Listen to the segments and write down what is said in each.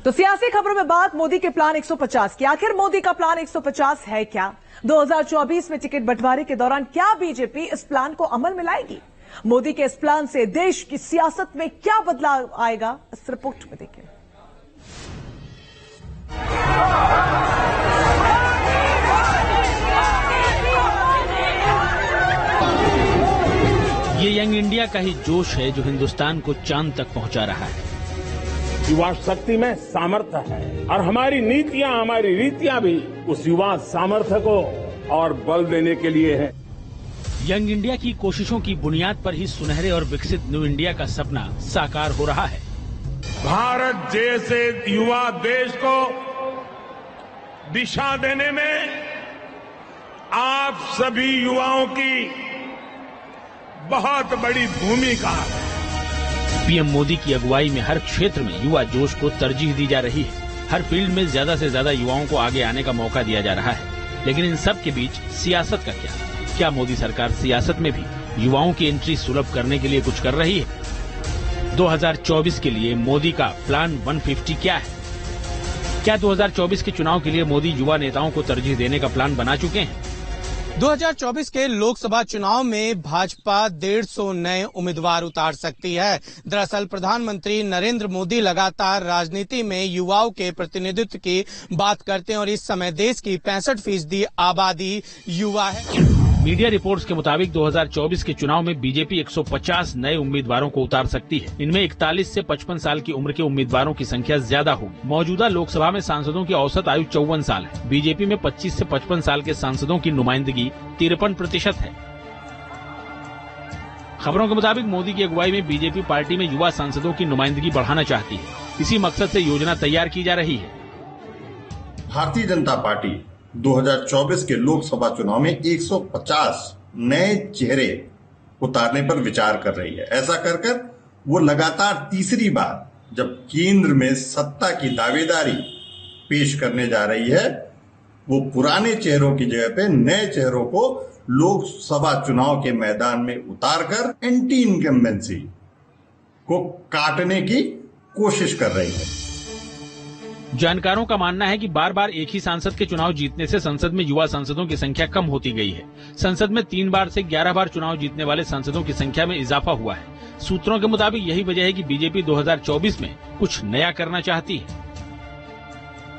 तो सियासी खबरों में बात मोदी के प्लान 150 की। आखिर मोदी का प्लान 150 है क्या? 2024 में टिकट बंटवारे के दौरान क्या बीजेपी इस प्लान को अमल में लाएगी? मोदी के इस प्लान से देश की सियासत में क्या बदलाव आएगा, इस रिपोर्ट में देखें। ये यंग इंडिया का ही जोश है जो हिंदुस्तान को चांद तक पहुंचा रहा है। युवा शक्ति में सामर्थ्य है और हमारी नीतियां, हमारी रीतियां भी उस युवा सामर्थ्य को और बल देने के लिए है। यंग इंडिया की कोशिशों की बुनियाद पर ही सुनहरे और विकसित न्यू इंडिया का सपना साकार हो रहा है। भारत जैसे युवा देश को दिशा देने में आप सभी युवाओं की बहुत बड़ी भूमिका है। पीएम मोदी की अगुवाई में हर क्षेत्र में युवा जोश को तरजीह दी जा रही है। हर फील्ड में ज्यादा से ज्यादा युवाओं को आगे आने का मौका दिया जा रहा है। लेकिन इन सब के बीच सियासत का क्या? क्या मोदी सरकार सियासत में भी युवाओं की एंट्री सुलभ करने के लिए कुछ कर रही है? 2024 के लिए मोदी का प्लान 150 क्या है? क्या 2024 के चुनाव के लिए मोदी युवा नेताओं को तरजीह देने का प्लान बना चुके हैं? 2024 के लोकसभा चुनाव में भाजपा 150 नए उम्मीदवार उतार सकती है। दरअसल प्रधानमंत्री नरेंद्र मोदी लगातार राजनीति में युवाओं के प्रतिनिधित्व की बात करते हैं और इस समय देश की 65% आबादी युवा है। मीडिया रिपोर्ट्स के मुताबिक 2024 के चुनाव में बीजेपी 150 नए उम्मीदवारों को उतार सकती है। इनमें 41 से 55 साल की उम्र के उम्मीदवारों की संख्या ज्यादा होगी। मौजूदा लोकसभा में सांसदों की औसत आयु 54 साल है। बीजेपी में 25 से 55 साल के सांसदों की नुमाइंदगी 53% है। खबरों के मुताबिक मोदी की अगुवाई में बीजेपी पार्टी में युवा सांसदों की नुमाइंदगी बढ़ाना चाहती है। इसी मकसद से योजना तैयार की जा रही है। भारतीय जनता पार्टी 2024 के लोकसभा चुनाव में 150 नए चेहरे उतारने पर विचार कर रही है। ऐसा कर वो लगातार तीसरी बार जब केंद्र में सत्ता की दावेदारी पेश करने जा रही है, वो पुराने चेहरों की जगह पे नए चेहरों को लोकसभा चुनाव के मैदान में उतारकर एंटी इनकम्बेंसी को काटने की कोशिश कर रही है। जानकारों का मानना है कि बार बार एक ही सांसद के चुनाव जीतने से संसद में युवा सांसदों की संख्या कम होती गई है। संसद में 3 बार से 11 बार चुनाव जीतने वाले सांसदों की संख्या में इजाफा हुआ है। सूत्रों के मुताबिक यही वजह है कि बीजेपी 2024 में कुछ नया करना चाहती है।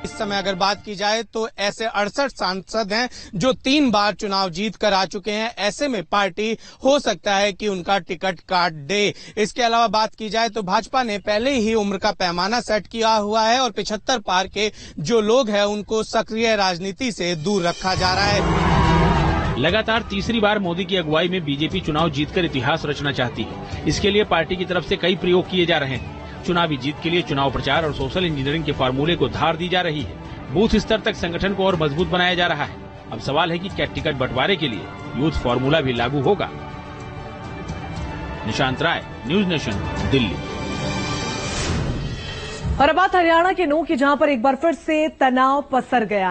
इस समय अगर बात की जाए तो ऐसे 68 सांसद हैं जो 3 बार चुनाव जीत कर आ चुके हैं। ऐसे में पार्टी हो सकता है कि उनका टिकट काट दे। इसके अलावा बात की जाए तो भाजपा ने पहले ही उम्र का पैमाना सेट किया हुआ है और 75 पार के जो लोग हैं उनको सक्रिय राजनीति से दूर रखा जा रहा है। लगातार तीसरी बार मोदी की अगुवाई में बीजेपी चुनाव जीतकर इतिहास रचना चाहती है। इसके लिए पार्टी की तरफ से कई प्रयोग किए जा रहे हैं। चुनावी जीत के लिए चुनाव प्रचार और सोशल इंजीनियरिंग के फार्मूले को धार दी जा रही है। बूथ स्तर तक संगठन को और मजबूत बनाया जा रहा है। अब सवाल है कि क्या टिकट बंटवारे के लिए यूथ फार्मूला भी लागू होगा? निशांत राय, न्यूज नेशन, दिल्ली। और अब बात हरियाणा के नूह की, जहां पर एक बार फिर से तनाव पसर गया।